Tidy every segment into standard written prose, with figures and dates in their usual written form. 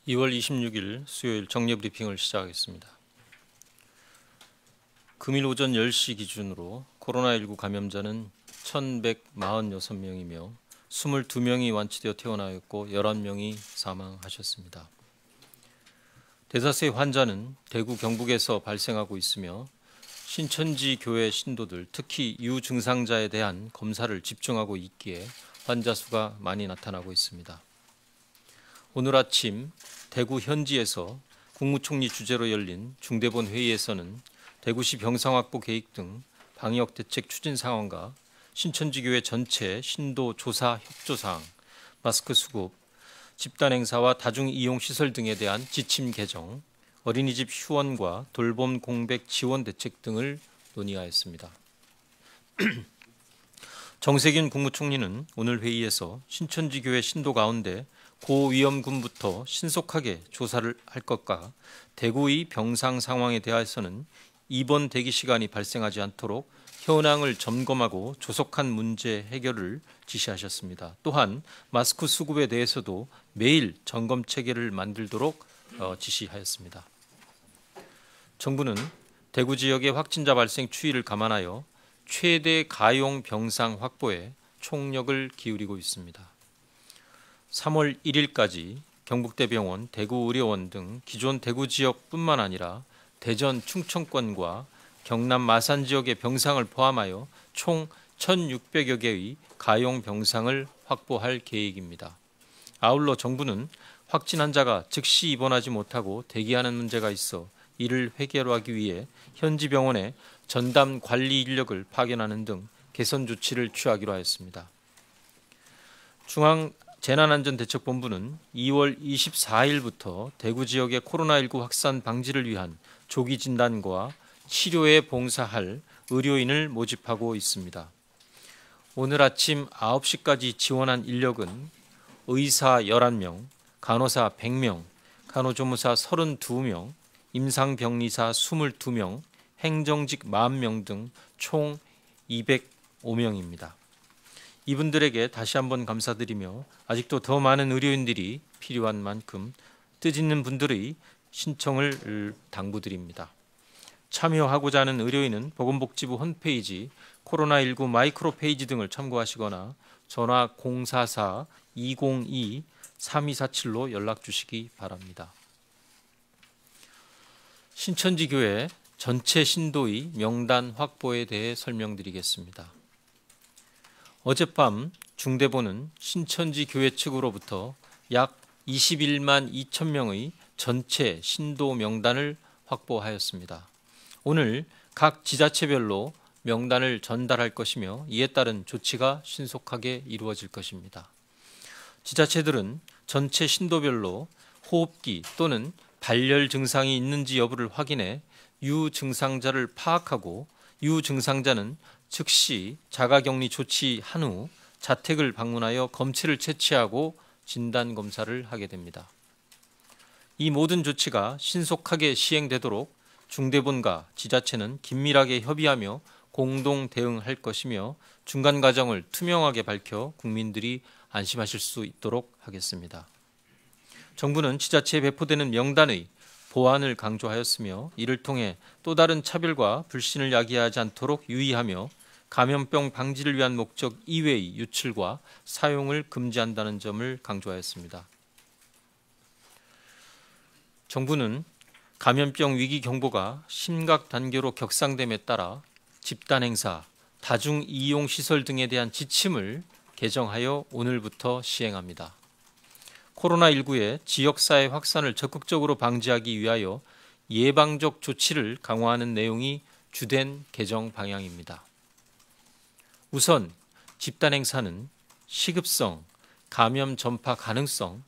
2월 26일 수요일 정례 브리핑을 시작하겠습니다. 금일 오전 10시 기준으로 코로나19 감염자는 1,146명이며 22명이 완치되어 퇴원하였고 11명이 사망하셨습니다. 대다수의 환자는 대구 경북에서 발생하고 있으며 신천지 교회 신도들, 특히 유증상자에 대한 검사를 집중하고 있기에 환자 수가 많이 나타나고 있습니다. 오늘 아침 대구 현지에서 국무총리 주재로 열린 중대본 회의에서는 대구시 병상 확보 계획 등 방역 대책 추진 상황과 신천지교회 전체 신도 조사 협조 사항, 마스크 수급, 집단 행사와 다중 이용 시설 등에 대한 지침 개정, 어린이집 휴원과 돌봄 공백 지원 대책 등을 논의하였습니다. 정세균 국무총리는 오늘 회의에서 신천지교회 신도 가운데 고위험군부터 신속하게 조사를 할 것과 대구의 병상 상황에 대해서는 입원 대기 시간이 발생하지 않도록 현황을 점검하고 조속한 문제 해결을 지시하셨습니다. 또한 마스크 수급에 대해서도 매일 점검 체계를 만들도록 지시하였습니다. 정부는 대구 지역의 확진자 발생 추이를 감안하여 최대 가용 병상 확보에 총력을 기울이고 있습니다. 3월 1일까지 경북대병원, 대구의료원 등 기존 대구 지역뿐만 아니라 대전, 충청권과 경남 마산 지역의 병상을 포함하여 총 1,600여 개의 가용 병상을 확보할 계획입니다. 아울러 정부는 확진 환자가 즉시 입원하지 못하고 대기하는 문제가 있어 이를 해결하기 위해 현지 병원에 전담 관리 인력을 파견하는 등 개선 조치를 취하기로 하였습니다. 중앙재난안전대책본부는 2월 24일부터 대구 지역의 코로나19 확산 방지를 위한 조기 진단과 치료에 봉사할 의료인을 모집하고 있습니다. 오늘 아침 9시까지 지원한 인력은 의사 11명, 간호사 100명, 간호조무사 32명, 임상병리사 22명, 행정직 40명 등 총 205명입니다. 이분들에게 다시 한번 감사드리며 아직도 더 많은 의료인들이 필요한 만큼 뜻있는 분들의 신청을 당부드립니다. 참여하고자 하는 의료인은 보건복지부 홈페이지 코로나19 마이크로 페이지 등을 참고하시거나 전화 044-202-3247로 연락 주시기 바랍니다. 신천지교회 전체 신도의 명단 확보에 대해 설명드리겠습니다. 어젯밤 중대본은 신천지교회 측으로부터 약 21만 2천 명의 전체 신도 명단을 확보하였습니다. 오늘 각 지자체별로 명단을 전달할 것이며 이에 따른 조치가 신속하게 이루어질 것입니다. 지자체들은 전체 신도별로 호흡기 또는 발열 증상이 있는지 여부를 확인해 유증상자를 파악하고 유증상자는 즉시 자가격리 조치한 후 자택을 방문하여 검체를 채취하고 진단검사를 하게 됩니다. 이 모든 조치가 신속하게 시행되도록 중대본과 지자체는 긴밀하게 협의하며 공동 대응할 것이며 중간 과정을 투명하게 밝혀 국민들이 안심하실 수 있도록 하겠습니다. 정부는 지자체에 배포되는 명단의 보안을 강조하였으며 이를 통해 또 다른 차별과 불신을 야기하지 않도록 유의하며 감염병 방지를 위한 목적 이외의 유출과 사용을 금지한다는 점을 강조하였습니다. 정부는 감염병 위기 경보가 심각 단계로 격상됨에 따라 집단 행사, 다중 이용 시설 등에 대한 지침을 개정하여 오늘부터 시행합니다. 코로나19의 지역사회 확산을 적극적으로 방지하기 위하여 예방적 조치를 강화하는 내용이 주된 개정 방향입니다. 우선 집단 행사는 시급성, 감염 전파 가능성,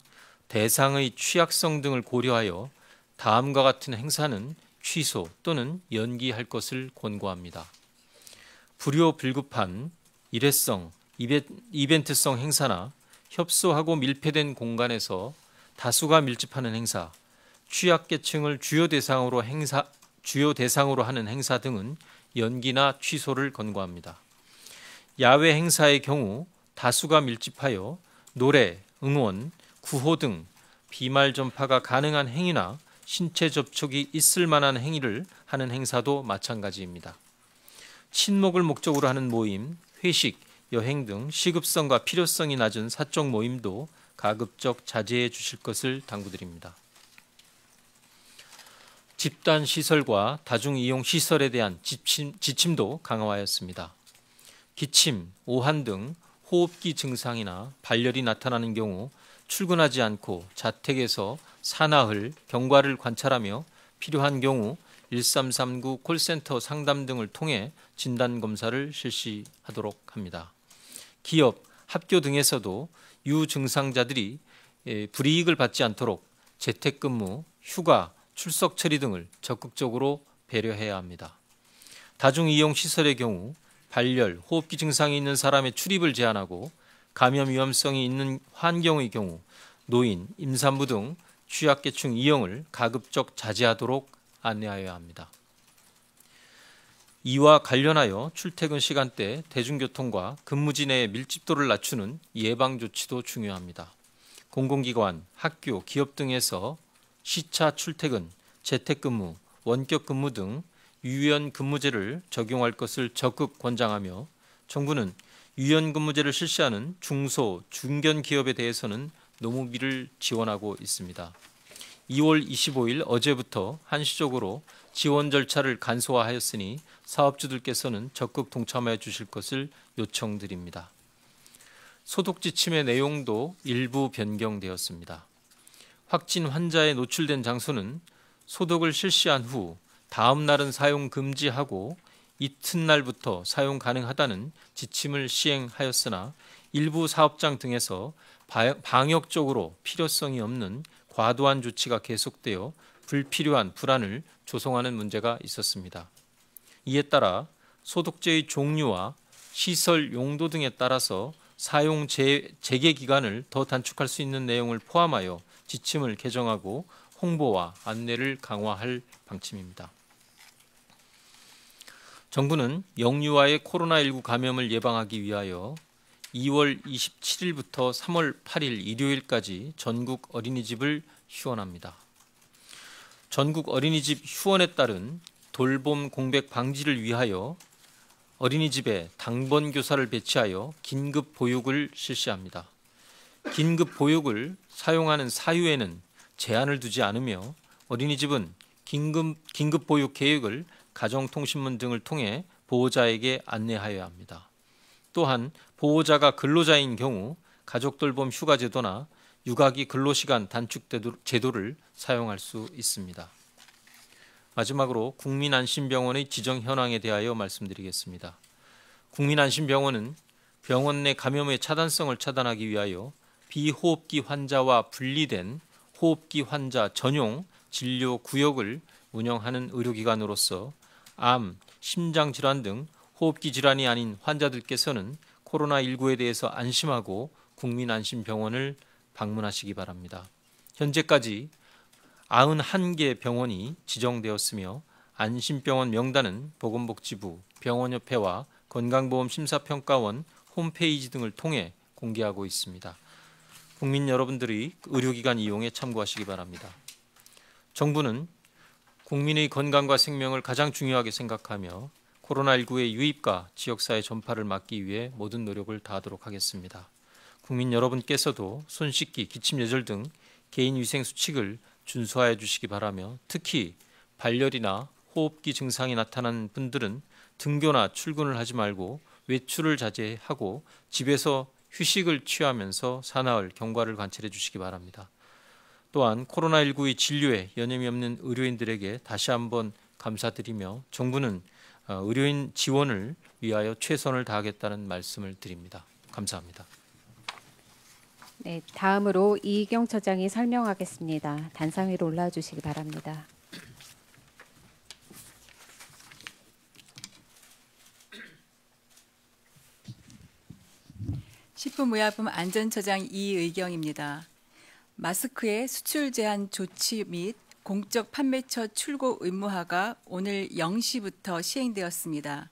대상의 취약성 등을 고려하여 다음과 같은 행사는 취소 또는 연기할 것을 권고합니다. 불효불급한 일회성, 이벤트성 행사나 협소하고 밀폐된 공간에서 다수가 밀집하는 행사, 취약계층을 주요 대상으로 하는 행사 등은 연기나 취소를 권고합니다. 야외 행사의 경우 다수가 밀집하여 노래, 응원, 구호 등 비말 전파가 가능한 행위나 신체 접촉이 있을 만한 행위를 하는 행사도 마찬가지입니다. 친목을 목적으로 하는 모임, 회식, 여행 등 시급성과 필요성이 낮은 사적 모임도 가급적 자제해 주실 것을 당부드립니다. 집단 시설과 다중 이용 시설에 대한 지침도 강화하였습니다. 기침, 오한 등 호흡기 증상이나 발열이 나타나는 경우 출근하지 않고 자택에서 사나흘 경과를 관찰하며 필요한 경우 1339 콜센터 상담 등을 통해 진단검사를 실시하도록 합니다. 기업, 학교 등에서도 유증상자들이 불이익을 받지 않도록 재택근무, 휴가, 출석 처리 등을 적극적으로 배려해야 합니다. 다중이용시설의 경우 발열, 호흡기 증상이 있는 사람의 출입을 제한하고 감염 위험성이 있는 환경의 경우 노인, 임산부 등 취약계층 이용을 가급적 자제하도록 안내하여야 합니다. 이와 관련하여 출퇴근 시간대 대중교통과 근무지 내의 밀집도를 낮추는 예방 조치도 중요합니다. 공공기관, 학교, 기업 등에서 시차 출퇴근, 재택근무, 원격 근무 등 유연 근무제를 적용할 것을 적극 권장하며 정부는 유연 근무제를 실시하는 중소, 중견 기업에 대해서는 노무비를 지원하고 있습니다. 2월 25일 어제부터 한시적으로 지원 절차를 간소화하였으니 사업주들께서는 적극 동참해 주실 것을 요청드립니다. 소독 지침의 내용도 일부 변경되었습니다. 확진 환자에 노출된 장소는 소독을 실시한 후 다음 날은 사용 금지하고 이튿날부터 사용 가능하다는 지침을 시행하였으나 일부 사업장 등에서 방역적으로 필요성이 없는 과도한 조치가 계속되어 불필요한 불안을 조성하는 문제가 있었습니다. 이에 따라 소독제의 종류와 시설 용도 등에 따라서 사용 재개 기간을 더 단축할 수 있는 내용을 포함하여 지침을 개정하고 홍보와 안내를 강화할 방침입니다. 정부는 영유아의 코로나19 감염을 예방하기 위하여 2월 27일부터 3월 8일 일요일까지 전국 어린이집을 휴원합니다. 전국 어린이집 휴원에 따른 돌봄 공백 방지를 위하여 어린이집에 당번 교사를 배치하여 긴급 보육을 실시합니다. 긴급 보육을 사용하는 사유에는 제한을 두지 않으며 어린이집은 긴급 보육 계획을 가정통신문 등을 통해 보호자에게 안내하여야 합니다. 또한 보호자가 근로자인 경우 가족돌봄 휴가제도나 육아기 근로시간 단축 제도를 사용할 수 있습니다. 마지막으로 국민안심병원의 지정 현황에 대하여 말씀드리겠습니다. 국민안심병원은 병원 내 감염의 차단성을 차단하기 위하여 비호흡기 환자와 분리된 호흡기 환자 전용 진료 구역을 운영하는 의료기관으로서 암, 심장질환 등 호흡기 질환이 아닌 환자들께서는 코로나19에 대해서 안심하고 국민안심병원을 방문하시기 바랍니다. 현재까지 91개 병원이 지정되었으며 안심병원 명단은 보건복지부, 병원협회와 건강보험심사평가원 홈페이지 등을 통해 공개하고 있습니다. 국민 여러분들이 의료기관 이용에 참고하시기 바랍니다. 정부는 국민의 건강과 생명을 가장 중요하게 생각하며 코로나19의 유입과 지역사회 전파를 막기 위해 모든 노력을 다하도록 하겠습니다. 국민 여러분께서도 손 씻기, 기침 예절 등 개인위생 수칙을 준수하여 주시기 바라며 특히 발열이나 호흡기 증상이 나타난 분들은 등교나 출근을 하지 말고 외출을 자제하고 집에서 휴식을 취하면서 사나흘 경과를 관찰해 주시기 바랍니다. 또한 코로나19의 진료에 여념이 없는 의료인들에게 다시 한번 감사드리며 정부는 의료인 지원을 위하여 최선을 다하겠다는 말씀을 드립니다. 감사합니다. 네, 다음으로 이희경 처장이 설명하겠습니다. 단상 위로 올라와 주시기 바랍니다. 식품의약품 안전처장 이의경입니다. 마스크의 수출 제한 조치 및 공적 판매처 출고 의무화가 오늘 0시부터 시행되었습니다.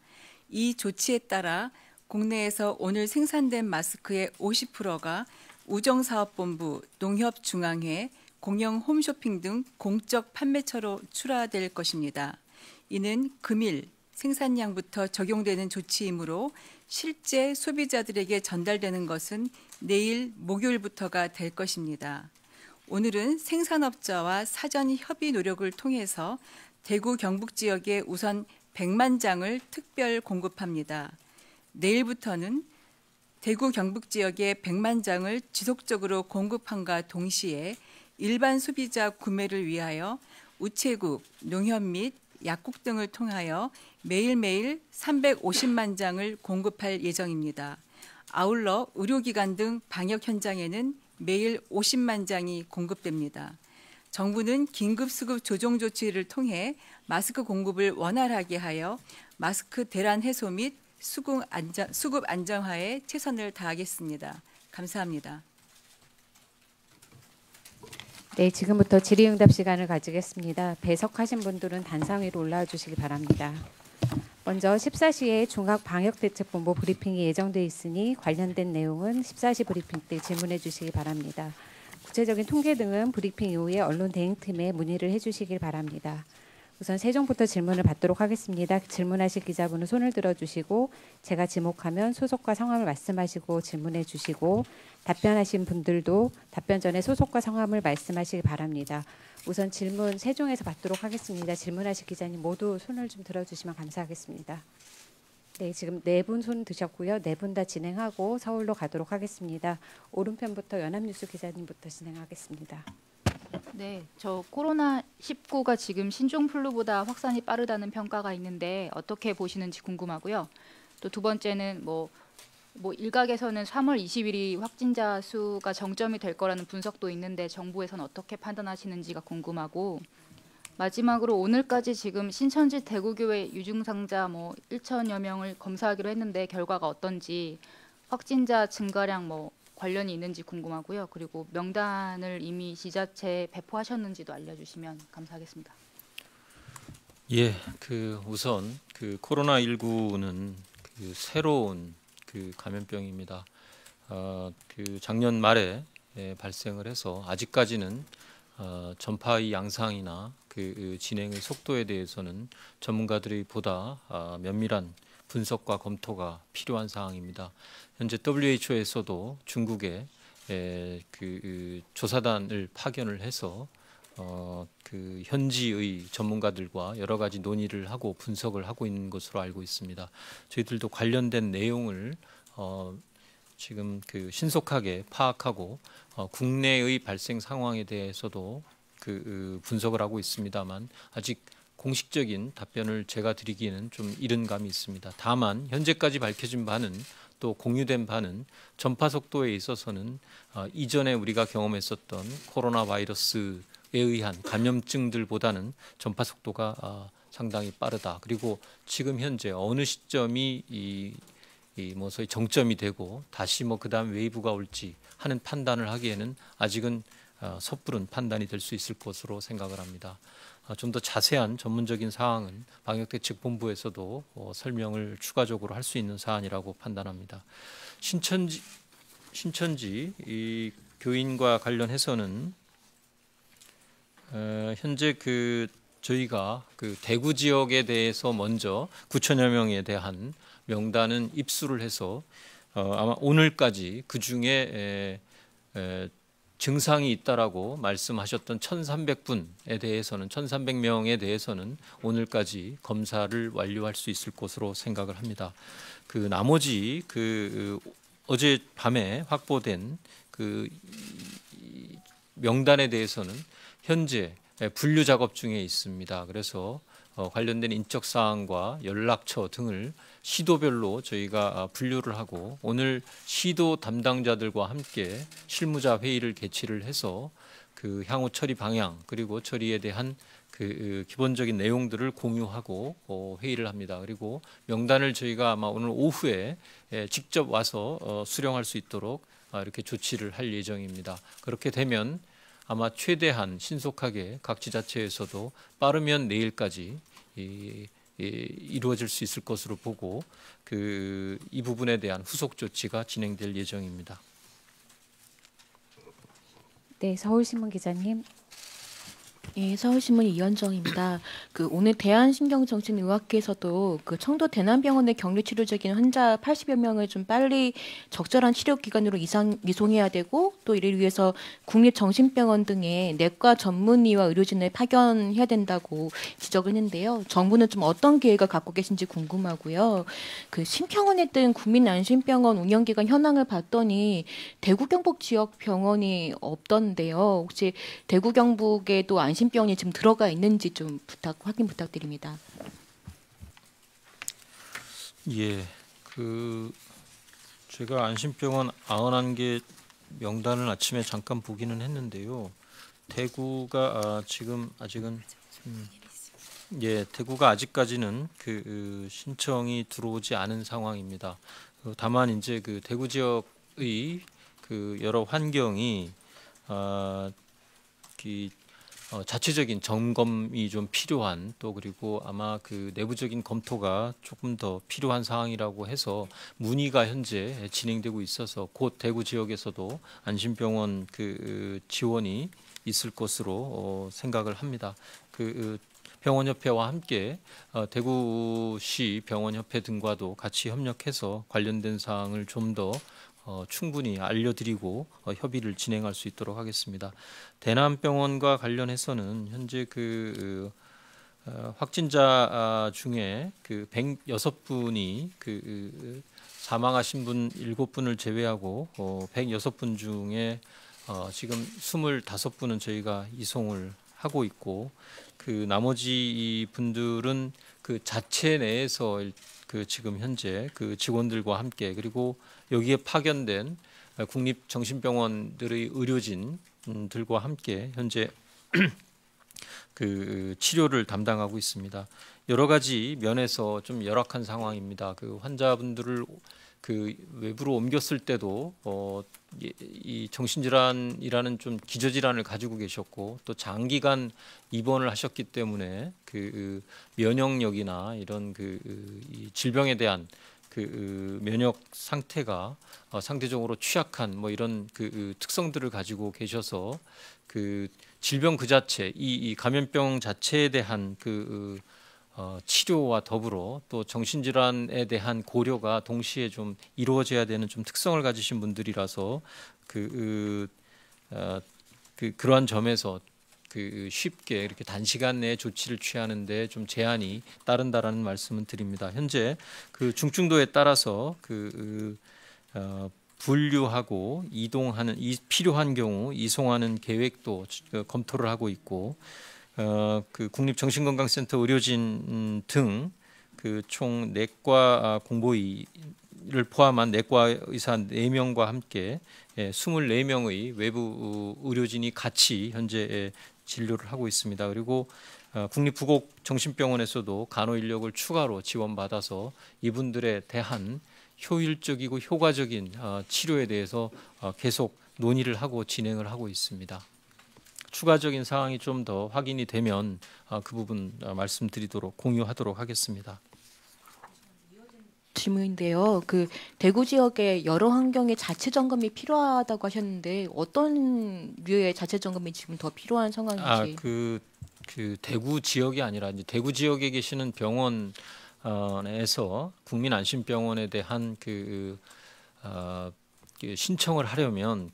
이 조치에 따라 국내에서 오늘 생산된 마스크의 50%가 우정사업본부, 농협중앙회, 공영 홈쇼핑 등 공적 판매처로 출하될 것입니다. 이는 금일 생산량부터 적용되는 조치이므로 실제 소비자들에게 전달되는 것은 내일 목요일부터가 될 것입니다. 오늘은 생산업자와 사전 협의 노력을 통해서 대구 경북 지역에 우선 100만 장을 특별 공급합니다. 내일부터는 대구 경북 지역에 100만 장을 지속적으로 공급함과 동시에 일반 소비자 구매를 위하여 우체국, 농협 및 약국 등을 통하여 매일매일 350만 장을 공급할 예정입니다. 아울러 의료기관 등 방역 현장에는 매일 50만 장이 공급됩니다. 정부는 긴급수급 조정 조치를 통해 마스크 공급을 원활하게 하여 마스크 대란 해소 및 수급 안정화에 최선을 다하겠습니다. 감사합니다. 네, 지금부터 질의응답 시간을 가지겠습니다. 배석하신 분들은 단상 위로 올라와 주시기 바랍니다. 먼저 14시에 중앙방역대책본부 브리핑이 예정돼 있으니 관련된 내용은 14시 브리핑 때 질문해 주시기 바랍니다. 구체적인 통계 등은 브리핑 이후에 언론 대행팀에 문의를 해주시길 바랍니다. 우선 세종부터 질문을 받도록 하겠습니다. 질문하실 기자분은 손을 들어주시고 제가 지목하면 소속과 성함을 말씀하시고 질문해 주시고 답변하신 분들도 답변 전에 소속과 성함을 말씀하시기 바랍니다. 우선 질문 세종에서 받도록 하겠습니다. 질문하실 기자님 모두 손을 좀 들어주시면 감사하겠습니다. 네, 지금 4분 손 드셨고요. 4분 다 진행하고 서울로 가도록 하겠습니다. 오른편부터 연합뉴스 기자님부터 진행하겠습니다. 네, 저 코로나19가 지금 신종플루보다 확산이 빠르다는 평가가 있는데 어떻게 보시는지 궁금하고요. 또 두 번째는 뭐 일각에서는 3월 20일이 확진자 수가 정점이 될 거라는 분석도 있는데 정부에서는 어떻게 판단하시는지가 궁금하고 마지막으로 오늘까지 지금 신천지 대구교회 유증상자 1천여 명을 검사하기로 했는데 결과가 어떤지 확진자 증가량 관련이 있는지 궁금하고요. 그리고 명단을 이미 지자체에 배포하셨는지도 알려주시면 감사하겠습니다. 예, 우선 코로나19는 새로운 감염병입니다. 작년 말에 발생을 해서 아직까지는 전파의 양상이나 진행의 속도에 대해서는 전문가들이 보다 면밀한 분석과 검토가 필요한 사항입니다. 현재 WHO에서도 중국에 조사단을 파견을 해서 현지의 전문가들과 여러 가지 논의를 하고 분석을 하고 있는 것으로 알고 있습니다. 저희들도 관련된 내용을 지금 신속하게 파악하고 국내의 발생 상황에 대해서도 분석을 하고 있습니다만 아직 공식적인 답변을 제가 드리기에는 좀 이른 감이 있습니다. 다만 현재까지 밝혀진 바는 또 공유된 바는 전파 속도에 있어서는 이전에 우리가 경험했었던 코로나 바이러스에 의한 감염증들보다는 전파 속도가 상당히 빠르다. 그리고 지금 현재 어느 시점이 소위 정점이 되고 다시 그다음 웨이브가 올지 하는 판단을 하기에는 아직은 섣부른 판단이 될 수 있을 것으로 생각을 합니다. 좀 더 자세한 전문적인 사항은 방역대책본부에서도 설명을 추가적으로 할 수 있는 사안이라고 판단합니다. 신천지 이 교인과 관련해서는 현재 저희가 대구 지역에 대해서 먼저 9천여 명에 대한 명단은 입수를 해서 아마 오늘까지 그 중에 증상이 있다라고 말씀하셨던 1,300분에 대해서는 1,300명에 대해서는 오늘까지 검사를 완료할 수 있을 것으로 생각을 합니다. 나머지 어제 밤에 확보된 명단에 대해서는 현재 분류 작업 중에 있습니다. 그래서 관련된 인적 사항과 연락처 등을 시도별로 저희가 분류를 하고 오늘 시도 담당자들과 함께 실무자 회의를 개최를 해서 향후 처리 방향 그리고 처리에 대한 기본적인 내용들을 공유하고 회의를 합니다. 그리고 명단을 저희가 아마 오늘 오후에 직접 와서 수령할 수 있도록 이렇게 조치를 할 예정입니다. 그렇게 되면 아마 최대한 신속하게 각 지자체에서도 빠르면 내일까지 이루어질 수 있을 것으로 보고 이 부분에 대한 후속 조치가 진행될 예정입니다. 네, 서울신문 기자님. 예, 서울신문 이현정입니다. 오늘 대한신경정신의학회에서도 청도 대남병원의 격리 치료 중인 환자 80여 명을 좀 빨리 적절한 치료 기관으로 이송해야 되고, 또 이를 위해서 국립정신병원 등의 내과 전문의와 의료진을 파견해야 된다고 지적을 했는데요. 정부는 좀 어떤 계획을 갖고 계신지 궁금하고요. 심평원에 뜬 국민안심병원 운영기간 현황을 봤더니 대구 경북 지역 병원이 없던데요. 혹시 대구 경북에도 안심병원이 지금 들어가 있는지 좀 확인 부탁드립니다. 예, 제가 안심병원 91개 명단을 아침에 잠깐 보기는 했는데요. 대구가 지금 아직은 대구가 아직까지는 신청이 들어오지 않은 상황입니다. 다만 이제 대구 지역의 여러 환경이 자체적인 점검이 좀 필요한, 또 그리고 아마 내부적인 검토가 조금 더 필요한 상황이라고 해서 문의가 현재 진행되고 있어서 곧 대구 지역에서도 안심병원 지원이 있을 것으로 생각을 합니다. 병원협회와 함께 대구시 병원협회 등과도 같이 협력해서 관련된 사항을 좀 더 충분히 알려드리고 협의를 진행할 수 있도록 하겠습니다. 대남병원과 관련해서는 현재 확진자 중에 106분이 사망하신 분 7분을 제외하고 106분 중에 지금 25분은 저희가 이송을 하고 있고, 나머지 분들은 자체 내에서 지금 현재 직원들과 함께, 그리고 여기에 파견된 국립정신병원들의 의료진들과 함께 현재 치료를 담당하고 있습니다. 여러 가지 면에서 좀 열악한 상황입니다. 환자분들을 외부로 옮겼을 때도 이 정신질환이라는 좀 기저질환을 가지고 계셨고, 또 장기간 입원을 하셨기 때문에 면역력이나 이런 이 질병에 대한 면역 상태가 상대적으로 취약한 이런 특성들을 가지고 계셔서 질병 자체, 이 감염병 자체에 대한 치료와 더불어 또 정신질환에 대한 고려가 동시에 좀 이루어져야 되는 좀 특성을 가지신 분들이라서 그러한 점에서 쉽게 이렇게 단시간 내에 조치를 취하는데 좀 제한이 따른다라는 말씀을 드립니다. 현재 중증도에 따라서 분류하고 이동하는 필요한 경우 이송하는 계획도 검토를 하고 있고, 국립정신건강센터 의료진 등 총 내과 공보의를 포함한 내과 의사 4명과 함께 24명의 외부 의료진이 같이 현재 진료를 하고 있습니다. 그리고 국립부곡정신병원에서도 간호 인력을 추가로 지원받아서 이분들에 대한 효율적이고 효과적인 치료에 대해서 계속 논의를 하고 진행을 하고 있습니다. 추가적인 사항이 좀 더 확인이 되면 그 부분 말씀드리도록 공유하도록 하겠습니다. 질문인데요. 대구 지역에 여러 환경의 자체 점검이 필요하다고 하셨는데 어떤 류의 자체 점검이 지금 더 필요한 상황인지. 대구 지역이 아니라 이제 대구 지역에 계시는 병원에서 국민안심병원에 대한 신청을 하려면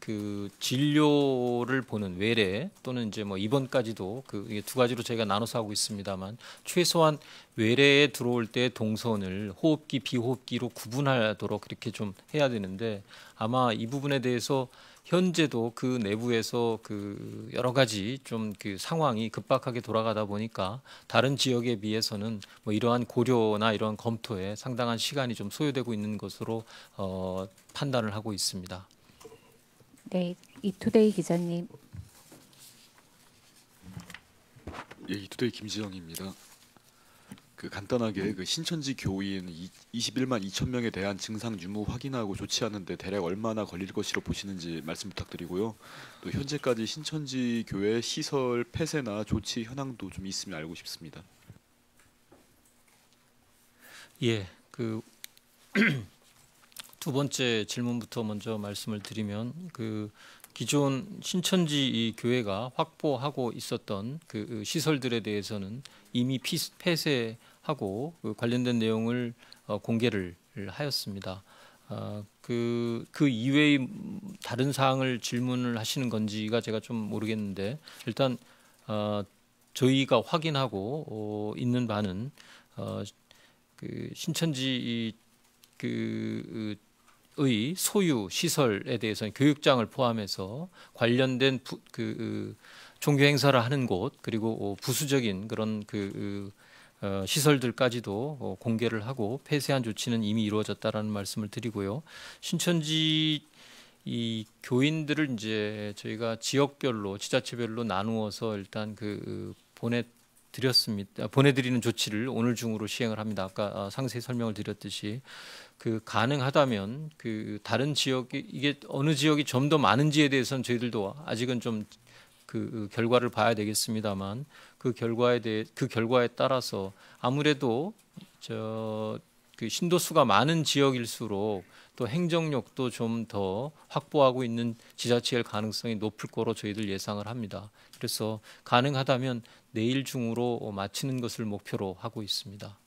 진료를 보는 외래 또는 이제 입원까지도 이게 두 가지로 저희가 나눠서 하고 있습니다만, 최소한 외래에 들어올 때 동선을 호흡기, 비호흡기로 구분하도록 그렇게 좀 해야 되는데, 아마 이 부분에 대해서 현재도 내부에서 여러 가지 좀 상황이 급박하게 돌아가다 보니까 다른 지역에 비해서는 이러한 고려나 이러한 검토에 상당한 시간이 좀 소요되고 있는 것으로 판단을 하고 있습니다. 네, 이투데이 기자님. 예, 이투데이 김지영입니다. 간단하게 신천지 교인 21만 2천 명에 대한 증상 유무 확인하고 조치하는데 대략 얼마나 걸릴 것이라 보시는지 말씀 부탁드리고요. 또 현재까지 신천지 교회 시설 폐쇄나 조치 현황도 좀 있으면 알고 싶습니다. 예, 두 번째 질문부터 먼저 말씀을 드리면 기존 신천지 이 교회가 확보하고 있었던 그 시설들에 대해서는 이미 폐쇄하고 그 관련된 내용을 공개를 하였습니다. 그 이외의 다른 사항을 질문을 하시는 건지가 제가 좀 모르겠는데 일단 저희가 확인하고 있는 바는 그 신천지 의 소유 시설에 대해서는 교육장을 포함해서 관련된 종교 행사를 하는 곳 그리고 부수적인 그런 시설들까지도 공개를 하고 폐쇄한 조치는 이미 이루어졌다라는 말씀을 드리고요. 신천지 이 교인들을 이제 저희가 지역별로 지자체별로 나누어서 일단 보내드리는 조치를 오늘 중으로 시행을 합니다. 아까 상세히 설명을 드렸듯이 가능하다면 다른 지역이 이게 어느 지역이 좀 더 많은지에 대해서는 저희들도 아직은 좀 결과를 봐야 되겠습니다만 그 결과에 따라서 아무래도 신도 수가 많은 지역일수록 또 행정력도 좀 더 확보하고 있는 지자체일 가능성이 높을 거로 저희들 예상을 합니다. 그래서 가능하다면 내일 중으로 마치는 것을 목표로 하고 있습니다.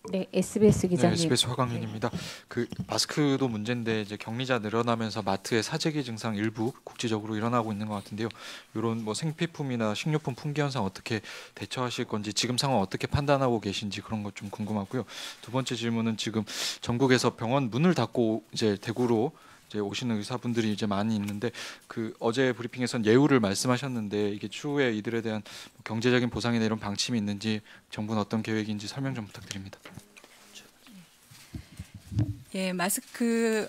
네, SBS 기자님. 네, SBS 화강윤입니다. 마스크도 문제인데 이제 격리자 늘어나면서 마트의 사재기 증상 일부 국지적으로 일어나고 있는 것 같은데요. 이런 뭐 생필품이나 식료품 품귀 현상 어떻게 대처하실 건지 지금 상황 어떻게 판단하고 계신지 그런 것 좀 궁금하고요. 두 번째 질문은 지금 전국에서 병원 문을 닫고 이제 대구로 이제 오시는 의사분들이 이제 많이 있는데 어제 브리핑에서는 예우를 말씀하셨는데 이게 추후에 이들에 대한 경제적인 보상이나 이런 방침이 있는지 정부는 어떤 계획인지 설명 좀 부탁드립니다. 예, 마스크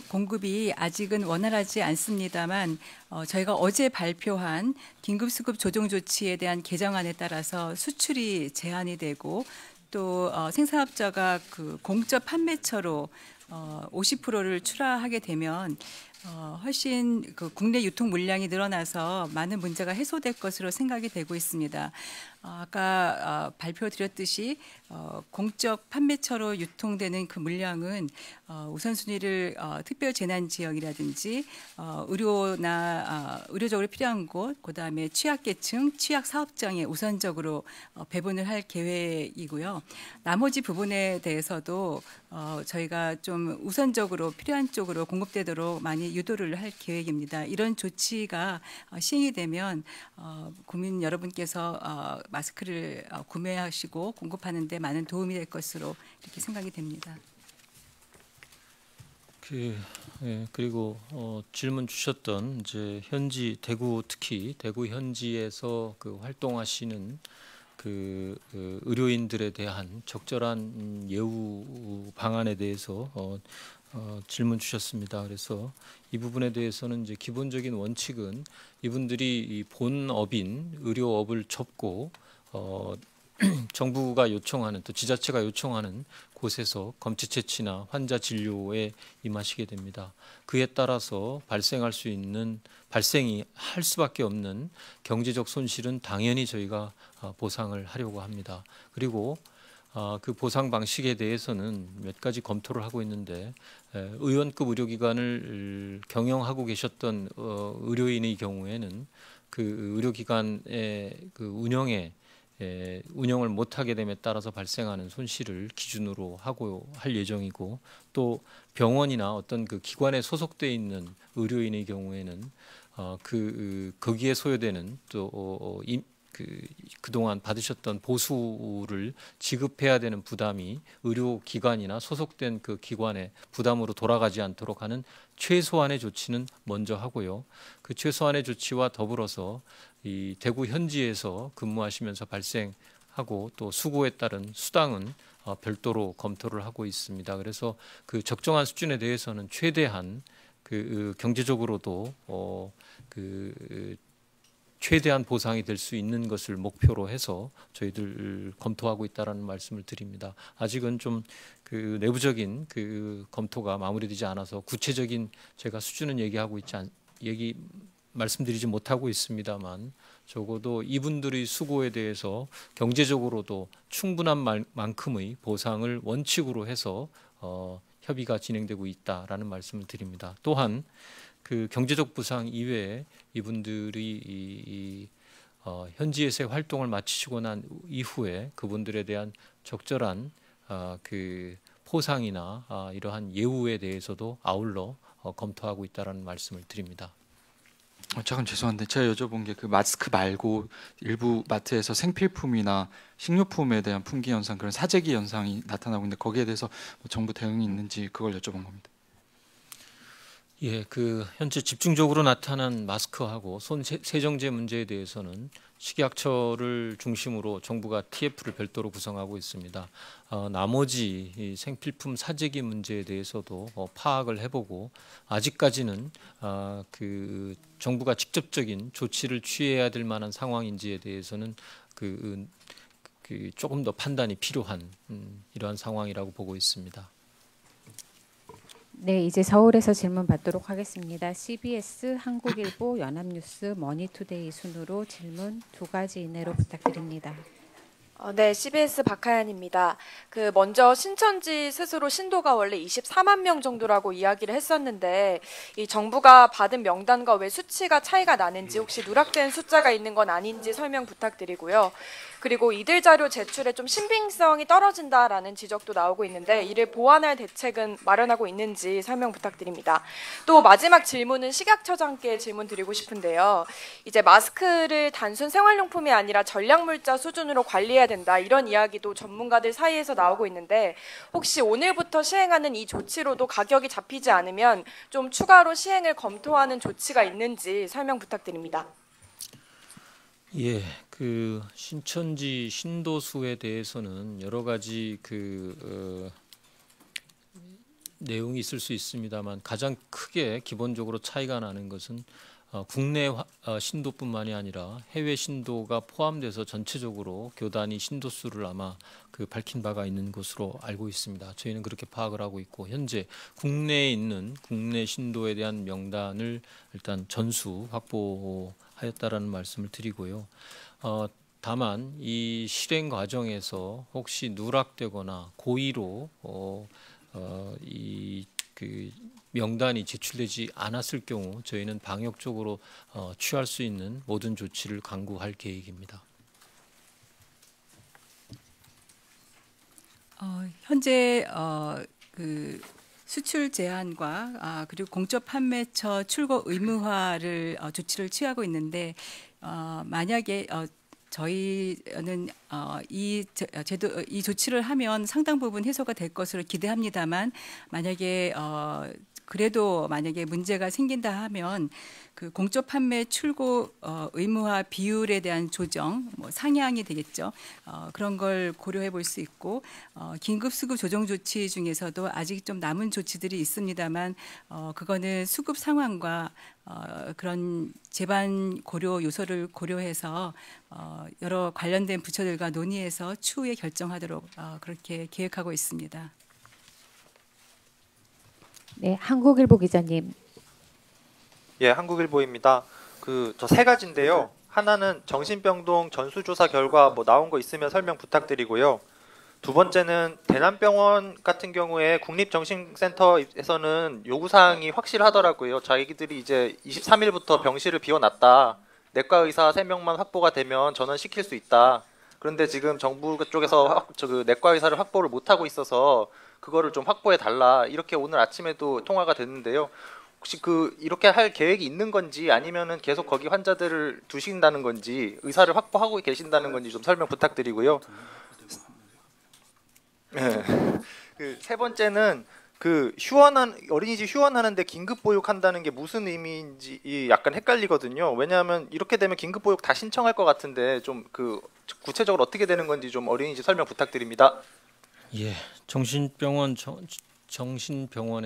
공급이 아직은 원활하지 않습니다만 저희가 어제 발표한 긴급수급 조정 조치에 대한 개정안에 따라서 수출이 제한이 되고 또 생산업자가 공적 판매처로 50%를 출하하게 되면 훨씬 국내 유통 물량이 늘어나서 많은 문제가 해소될 것으로 생각이 되고 있습니다. 아까 발표드렸듯이 공적 판매처로 유통되는 그 물량은 우선순위를 특별재난지역이라든지 의료적으로 필요한 곳, 그다음에 취약계층, 취약사업장에 우선적으로 배분을 할 계획이고요. 나머지 부분에 대해서도 저희가 좀 우선적으로 필요한 쪽으로 공급되도록 많이 유도를 할 계획입니다. 이런 조치가 시행이 되면 국민 여러분께서 마스크를 구매하시고 공급하는 데 많은 도움이 될 것으로 이렇게 생각이 됩니다. 그리고 질문 주셨던 이제 현지 특히 대구 현지에서 활동하시는 의료인들에 대한 적절한 예우 방안에 대해서 질문 주셨습니다. 그래서 이 부분에 대해서는 이제 기본적인 원칙은 이분들이 이 본업인 의료업을 접고 정부가 요청하는 또 지자체가 요청하는 곳에서 검체 채취나 환자 진료에 임하시게 됩니다. 그에 따라서 발생이 할 수밖에 없는 경제적 손실은 당연히 저희가 보상을 하려고 합니다. 그리고 그 보상 방식에 대해서는 몇 가지 검토를 하고 있는데 의원급 의료기관을 경영하고 계셨던 의료인의 경우에는 그 의료기관의 운영을 못하게 됨에 따라서 발생하는 손실을 기준으로 할 예정이고 또 병원이나 어떤 기관에 소속돼 있는 의료인의 경우에는 거기에 소요되는 또 그동안 받으셨던 보수를 지급해야 되는 부담이 의료기관이나 소속된 그 기관의 부담으로 돌아가지 않도록 하는 최소한의 조치는 먼저 하고요. 그 최소한의 조치와 더불어서 이 대구 현지에서 근무하시면서 발생하고 또 수고에 따른 수당은 별도로 검토를 하고 있습니다. 그래서 그 적정한 수준에 대해서는 최대한 경제적으로도 최대한 보상이 될 수 있는 것을 목표로 해서 저희들 검토하고 있다라는 말씀을 드립니다. 아직은 좀 내부적인 검토가 마무리되지 않아서 구체적인 제가 수준은 말씀드리지 못하고 있습니다만 적어도 이분들의 수고에 대해서 경제적으로도 충분한 만큼의 보상을 원칙으로 해서 협의가 진행되고 있다라는 말씀을 드립니다. 또한 그 경제적 부상 이외에 이분들이 현지에서의 활동을 마치시고 난 이후에 그분들에 대한 적절한 그 포상이나 이러한 예우에 대해서도 아울러 검토하고 있다라는 말씀을 드립니다. 잠깐 죄송한데 제가 여쭤본 게 그 마스크 말고 일부 마트에서 생필품이나 식료품에 대한 품귀 현상, 그런 사재기 현상이 나타나고 있는데 거기에 대해서 뭐 정부 대응이 있는지 그걸 여쭤본 겁니다. 예, 그 현재 집중적으로 나타난 마스크하고 손 세정제 문제에 대해서는 식약처를 중심으로 정부가 TF를 별도로 구성하고 있습니다. 나머지 이 생필품 사재기 문제에 대해서도 파악을 해보고 아직까지는 그 정부가 직접적인 조치를 취해야 될 만한 상황인지에 대해서는 그 조금 더 판단이 필요한 이러한 상황이라고 보고 있습니다. 네, 이제 서울에서 질문 받도록 하겠습니다. CBS, 한국일보, 연합뉴스, 머니투데이 순으로 질문 2가지 이내로 부탁드립니다. 네, CBS 박하연입니다. 먼저 신천지 스스로 신도가 원래 24만 명 정도라고 이야기를 했었는데 이 정부가 받은 명단과 왜 수치가 차이가 나는지 혹시 누락된 숫자가 있는 건 아닌지 설명 부탁드리고요. 그리고 이들 자료 제출에 좀 신빙성이 떨어진다라는 지적도 나오고 있는데 이를 보완할 대책은 마련하고 있는지 설명 부탁드립니다. 또 마지막 질문은 식약처장께 질문 드리고 싶은데요. 이제 마스크를 단순 생활용품이 아니라 전략물자 수준으로 관리해야 된다, 이런 이야기도 전문가들 사이에서 나오고 있는데 혹시 오늘부터 시행하는 이 조치로도 가격이 잡히지 않으면 좀 추가로 시행을 검토하는 조치가 있는지 설명 부탁드립니다. 예, 그 신천지 신도수에 대해서는 여러 가지 내용이 있을 수 있습니다만 가장 크게 기본적으로 차이가 나는 것은 국내 신도뿐만이 아니라 해외 신도가 포함돼서 전체적으로 교단이 신도수를 아마 밝힌 바가 있는 것으로 알고 있습니다. 저희는 그렇게 파악을 하고 있고 현재 국내에 있는 국내 신도에 대한 명단을 일단 전수 확보하였다라는 말씀을 드리고요. 다만 이 실행 과정에서 혹시 누락되거나 고의로 그 명단이 제출되지 않았을 경우 저희는 방역적으로 취할 수 있는 모든 조치를 강구할 계획입니다. 현재 그 수출 제한과 그리고 공적 판매처 출고 의무화를 조치를 취하고 있는데 만약에 저희는 이 조치를 하면 상당 부분 해소가 될 것으로 기대합니다만 만약에 그래도 만약에 문제가 생긴다 하면 그 공적 판매 출고 의무화 비율에 대한 조정, 뭐 상향이 되겠죠. 그런 걸 고려해 볼 수 있고 긴급 수급 조정 조치 중에서도 아직 좀 남은 조치들이 있습니다만 그거는 수급 상황과 그런 재반 고려 요소를 고려해서 여러 관련된 부처들과 논의해서 추후에 결정하도록 그렇게 계획하고 있습니다. 네, 한국일보 기자님. 예, 한국일보입니다. 저 3가지인데요. 하나는 정신병동 전수조사 결과 뭐 나온 거 있으면 설명 부탁드리고요. 2번째는 대남병원 같은 경우에 국립정신센터에서는 요구사항이 확실하더라고요. 자기들이 이제 23일부터 병실을 비워놨다. 내과 의사 3명만 확보가 되면 전원시킬 수 있다. 그런데 지금 정부 쪽에서 내과 의사를 확보를 못하고 있어서 그거를 좀 확보해 달라, 이렇게 오늘 아침에도 통화가 됐는데요. 혹시 이렇게 할 계획이 있는 건지 아니면은 계속 거기 환자들을 두신다는 건지 의사를 확보하고 계신다는 건지 좀 설명 부탁드리고요. 네. 3번째는 어린이집 휴원하는데 긴급 보육한다는 게 무슨 의미인지 약간 헷갈리거든요. 왜냐하면 이렇게 되면 긴급 보육 다 신청할 것 같은데 좀 구체적으로 어떻게 되는 건지 좀 어린이집 설명 부탁드립니다. 예, 정신병원에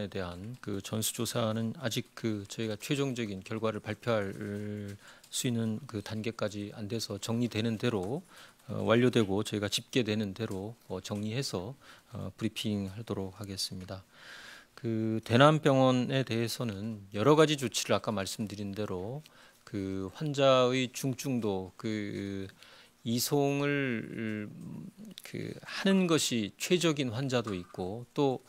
대한 전수조사는 아직 저희가 최종적인 결과를 발표할 수 있는 단계까지 안 돼서 정리되는 대로 완료되고 저희가 집계되는 대로 정리해서 브리핑하도록 하겠습니다. 대남병원에 대해서는 여러 가지 조치를 아까 말씀드린 대로 환자의 중증도 이송을 하는 것이 최적인 환자도 있고 또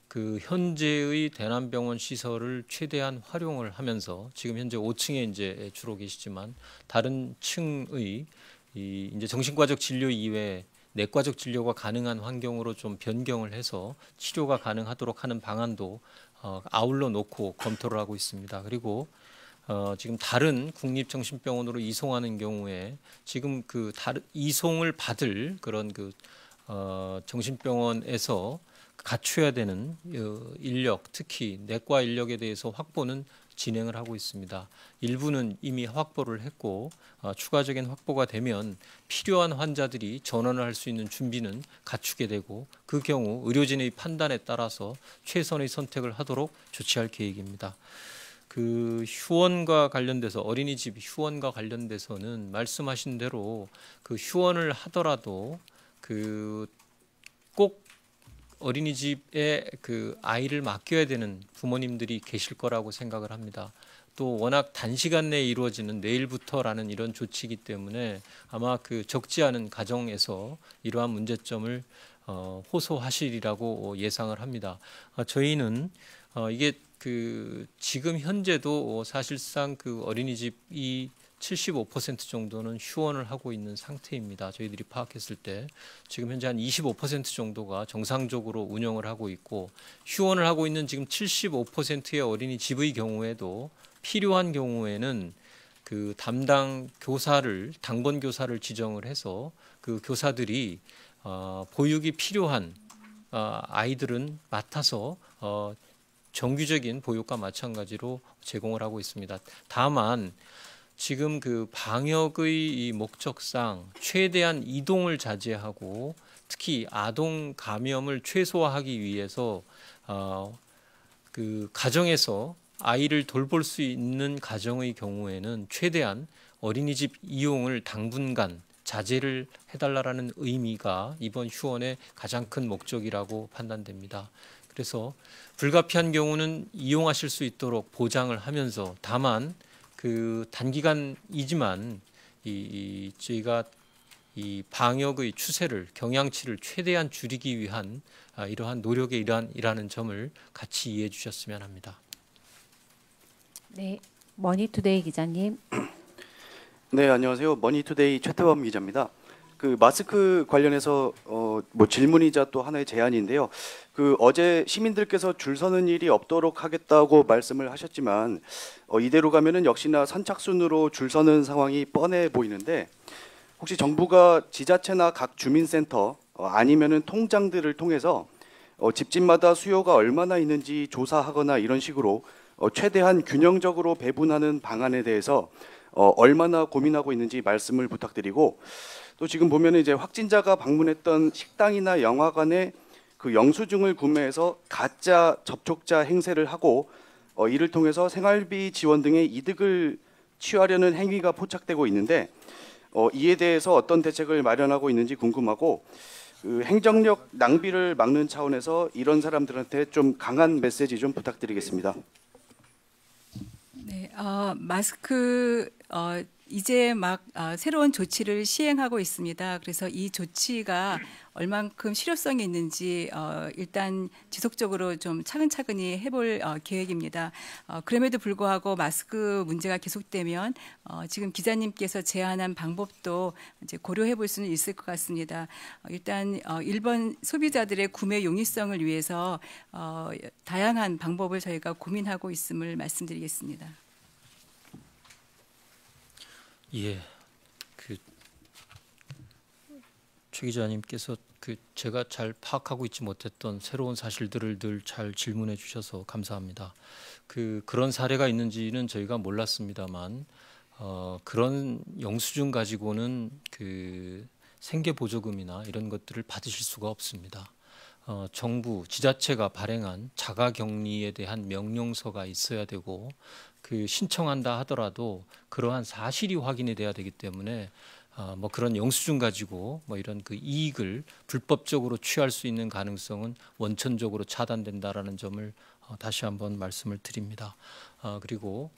그 현재의 대남병원 시설을 최대한 활용을 하면서 지금 현재 5층에 이제 주로 계시지만 다른 층의 이 이제 정신과적 진료 이외에 내과적 진료가 가능한 환경으로 좀 변경을 해서 치료가 가능하도록 하는 방안도 아울러 놓고 검토를 하고 있습니다. 그리고 지금 다른 국립정신병원으로 이송하는 경우에 지금 그 다른 이송을 받을 그런 그 정신병원에서 갖춰야 되는 인력, 특히 내과 인력에 대해서 확보는 진행을 하고 있습니다. 일부는 이미 확보를 했고 추가적인 확보가 되면 필요한 환자들이 전원을 할 수 있는 준비는 갖추게 되고 그 경우 의료진의 판단에 따라서 최선의 선택을 하도록 조치할 계획입니다. 그 휴원과 관련돼서 어린이집 휴원과 관련돼서는 말씀하신 대로 그 휴원을 하더라도 그 꼭 어린이집에 그 아이를 맡겨야 되는 부모님들이 계실 거라고 생각을 합니다. 또 워낙 단시간 내에 이루어지는 내일부터라는 이런 조치이기 때문에 아마 그 적지 않은 가정에서 이러한 문제점을 호소하시리라고 예상을 합니다. 저희는 이게 그 지금 현재도 사실상 그 어린이집이 75% 정도는 휴원을 하고 있는 상태입니다. 저희들이 파악했을 때 지금 현재 한 25% 정도가 정상적으로 운영을 하고 있고 휴원을 하고 있는 지금 75%의 어린이집의 경우에도 필요한 경우에는 그 담당 교사를 당번 교사를 지정을 해서 그 교사들이 보육이 필요한 아이들은 맡아서 정규적인 보육과 마찬가지로 제공을 하고 있습니다. 다만 지금 그 방역의 목적상 최대한 이동을 자제하고 특히 아동 감염을 최소화하기 위해서 그 가정에서 아이를 돌볼 수 있는 가정의 경우에는 최대한 어린이집 이용을 당분간 자제를 해달라는 의미가 이번 휴원의 가장 큰 목적이라고 판단됩니다. 그래서 불가피한 경우는 이용하실 수 있도록 보장을 하면서 다만 그 단기간이지만 저희가 이 방역의 추세를 경향치를 최대한 줄이기 위한 이러한 노력의 일환이라는 점을 같이 이해해 주셨으면 합니다. 네, 머니투데이 기자님. 네, 안녕하세요. 머니투데이 최태범 기자입니다. 그 마스크 관련해서 뭐 질문이자 또 하나의 제안인데요. 그 어제 시민들께서 줄 서는 일이 없도록 하겠다고 말씀을 하셨지만 이대로 가면은 역시나 선착순으로 줄 서는 상황이 뻔해 보이는데 혹시 정부가 지자체나 각 주민센터 아니면은 통장들을 통해서 집집마다 수요가 얼마나 있는지 조사하거나 이런 식으로 최대한 균형적으로 배분하는 방안에 대해서 얼마나 고민하고 있는지 말씀을 부탁드리고 또 지금 보면은 이제 확진자가 방문했던 식당이나 영화관에 그 영수증을 구매해서 가짜 접촉자 행세를 하고 이를 통해서 생활비 지원 등의 이득을 취하려는 행위가 포착되고 있는데 이에 대해서 어떤 대책을 마련하고 있는지 궁금하고 그 행정력 낭비를 막는 차원에서 이런 사람들한테 좀 강한 메시지 좀 부탁드리겠습니다. 네, 마스크 이제 막 새로운 조치를 시행하고 있습니다. 그래서 이 조치가 얼만큼 실효성이 있는지 일단 지속적으로 좀 차근차근히 해볼 계획입니다. 그럼에도 불구하고 마스크 문제가 계속되면 지금 기자님께서 제안한 방법도 이제 고려해 볼 수는 있을 것 같습니다. 일단 일반 소비자들의 구매 용이성을 위해서 다양한 방법을 저희가 고민하고 있음을 말씀드리겠습니다. 예, 최 기자님께서 제가 잘 파악하고 있지 못했던 새로운 사실들을 늘 잘 질문해 주셔서 감사합니다. 그런 사례가 있는지는 저희가 몰랐습니다만 그런 영수증 가지고는 생계 보조금이나 이런 것들을 받으실 수가 없습니다. 정부 지자체가 발행한 자가격리에 대한 명령서가 있어야 되고 신청한다 하더라도 그러한 사실이 확인이 돼야 되기 때문에 뭐 그런 영수증 가지고 뭐 이런 이익을 불법적으로 취할 수 있는 가능성은 원천적으로 차단된다라는 점을 다시 한번 말씀을 드립니다. 그리고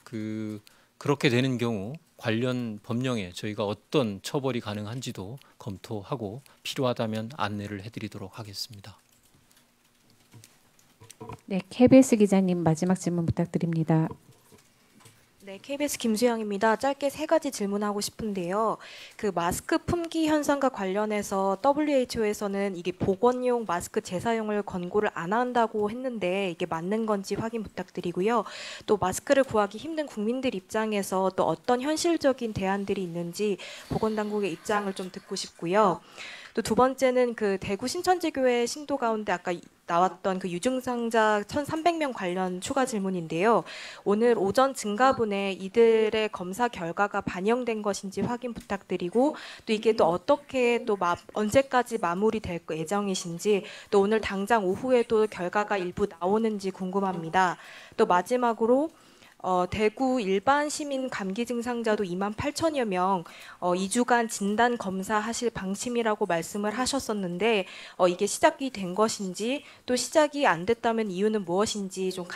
그렇게 되는 경우 관련 법령에 저희가 어떤 처벌이 가능한지도 검토하고 필요하다면 안내를 해드리도록 하겠습니다. 네, KBS 기자님 마지막 질문 부탁드립니다. 네, KBS 김수영입니다. 짧게 세 가지 질문하고 싶은데요. 그 마스크 품귀 현상과 관련해서 WHO에서는 이게 보건용 마스크 재사용을 권고를 안 한다고 했는데 이게 맞는 건지 확인 부탁드리고요. 또 마스크를 구하기 힘든 국민들 입장에서 또 어떤 현실적인 대안들이 있는지 보건당국의 입장을 좀 듣고 싶고요. 또 두 번째는 그 대구 신천지교회 신도 가운데 아까 나왔던 그 유증상자 1,300명 관련 추가 질문인데요. 오늘 오전 증가분에 이들의 검사 결과가 반영된 것인지 확인 부탁드리고 또 이게 또 어떻게 또 언제까지 마무리될 예정이신지 또 오늘 당장 오후에도 결과가 일부 나오는지 궁금합니다. 또 마지막으로 대구 일반 시민 감기 증상자도 28,000여 명 2주간 진단 검사하실 방침이라고 말씀을 하셨었는데 이게 시작이 된 것인지 또 시작이 안 됐다면 이유는 무엇인지 좀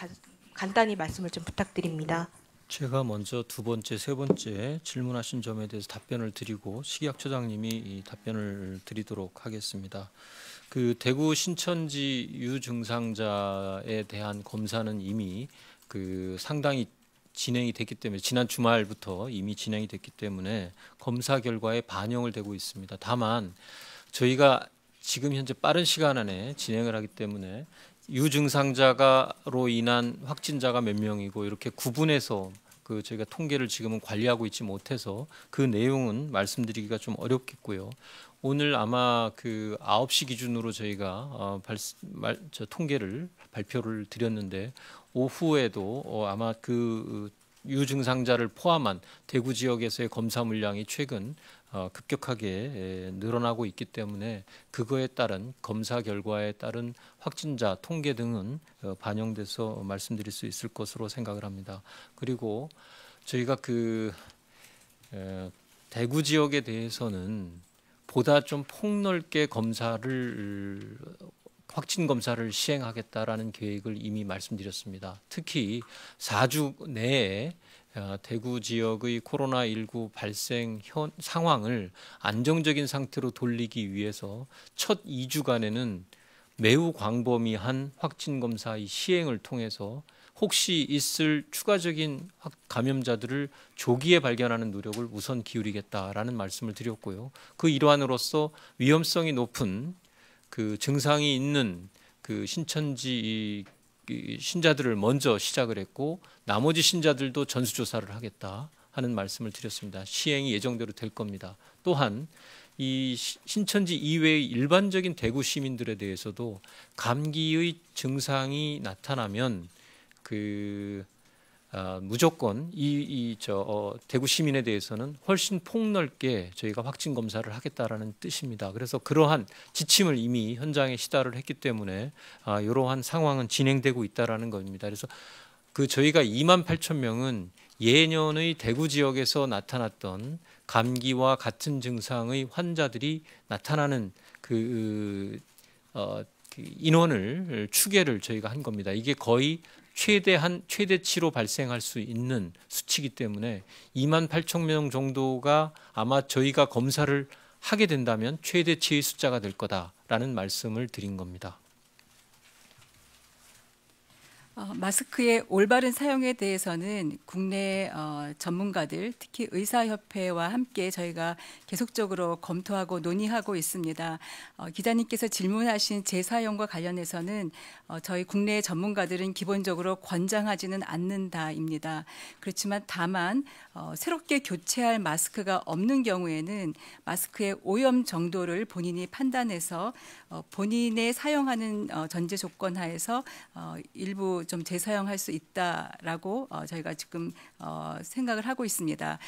간단히 말씀을 좀 부탁드립니다. 제가 먼저 두 번째, 세 번째 질문하신 점에 대해서 답변을 드리고 식약처장님이 이 답변을 드리도록 하겠습니다. 그 대구 신천지 유증상자에 대한 검사는 이미 그 상당히 진행이 됐기 때문에 지난 주말부터 이미 진행이 됐기 때문에 검사 결과에 반영을 되고 있습니다. 다만 저희가 지금 현재 빠른 시간 안에 진행을 하기 때문에 유증상자가로 인한 확진자가 몇 명이고 이렇게 구분해서 그 저희가 통계를 지금은 관리하고 있지 못해서 그 내용은 말씀드리기가 좀 어렵겠고요. 오늘 아마 그 9시 기준으로 저희가 통계를 발표를 드렸는데 오후에도 아마 그 유증상자를 포함한 대구 지역에서의 검사 물량이 최근 급격하게 늘어나고 있기 때문에 그거에 따른 검사 결과에 따른 확진자 통계 등은 반영돼서 말씀드릴 수 있을 것으로 생각을 합니다. 그리고 저희가 그 대구 지역에 대해서는 보다 좀 폭넓게 확진 검사를 시행하겠다라는 계획을 이미 말씀드렸습니다. 특히 4주 내에 대구 지역의 코로나19 발생 상황을 안정적인 상태로 돌리기 위해서 첫 2주간에는 매우 광범위한 확진 검사의 시행을 통해서 혹시 있을 추가적인 감염자들을 조기에 발견하는 노력을 우선 기울이겠다라는 말씀을 드렸고요. 그 일환으로서 위험성이 높은 그 증상이 있는 그 신천지 신자들을 먼저 시작을 했고 나머지 신자들도 전수조사를 하겠다 하는 말씀을 드렸습니다. 시행이 예정대로 될 겁니다. 또한 이 신천지 이외의 일반적인 대구 시민들에 대해서도 감기의 증상이 나타나면 무조건 대구 시민에 대해서는 훨씬 폭넓게 저희가 확진 검사를 하겠다라는 뜻입니다. 그래서 그러한 지침을 이미 현장에 시달을 했기 때문에 이러한 상황은 진행되고 있다라는 겁니다. 그래서 저희가 28,000명은 예년의 대구 지역에서 나타났던 감기와 같은 증상의 환자들이 나타나는 인원을 추계를 저희가 한 겁니다. 이게 거의 최대치로 발생할 수 있는 수치이기 때문에 28,000명 정도가 아마 저희가 검사를 하게 된다면 최대치의 숫자가 될 거다라는 말씀을 드린 겁니다. 마스크의 올바른 사용에 대해서는 국내 전문가들, 특히 의사협회와 함께 저희가 계속적으로 검토하고 논의하고 있습니다. 기자님께서 질문하신 재사용과 관련해서는 저희 국내 전문가들은 기본적으로 권장하지는 않는다입니다. 그렇지만 다만 새롭게 교체할 마스크가 없는 경우에는 마스크의 오염 정도를 본인이 판단해서 본인의 사용하는 전제 조건 하에서 일부 좀 재사용할 수 있다라고 저희가 지금 생각을 하고 있습니다.